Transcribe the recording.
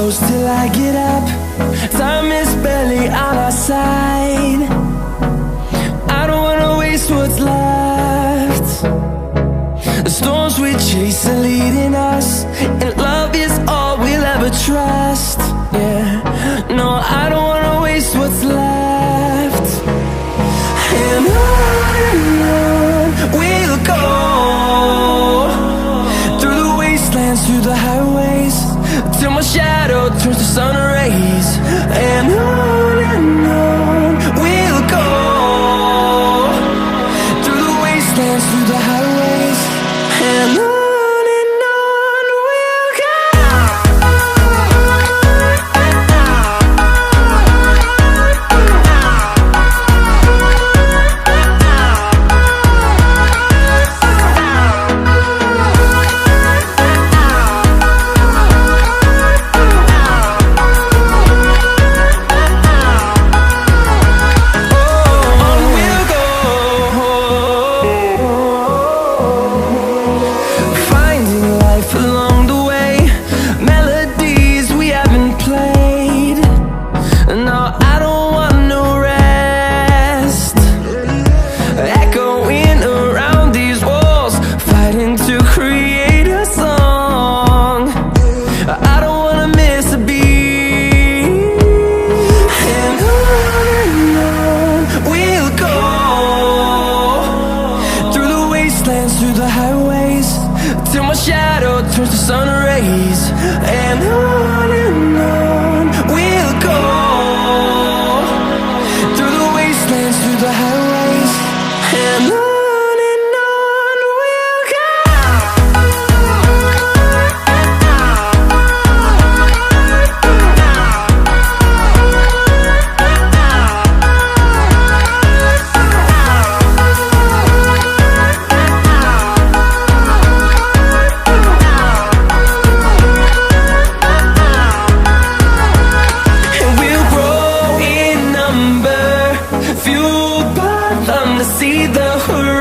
close till I get up. Time is barely on our side. I don't wanna waste what's left. The storms we chase are leading us, and love is all we'll ever trust. Yeah, no, I don't wanna waste what's left. And on we'll go, through the wastelands, through the highways, till my shadow turns to sun rays. And on we'll go, through the wastelands, through the highways, and on we'll go. Through the highways, till my shadow turns to sun rays. And on we'll go, through the wastelands, through the highways, and on we'll go. Fueled by them to see the horizon.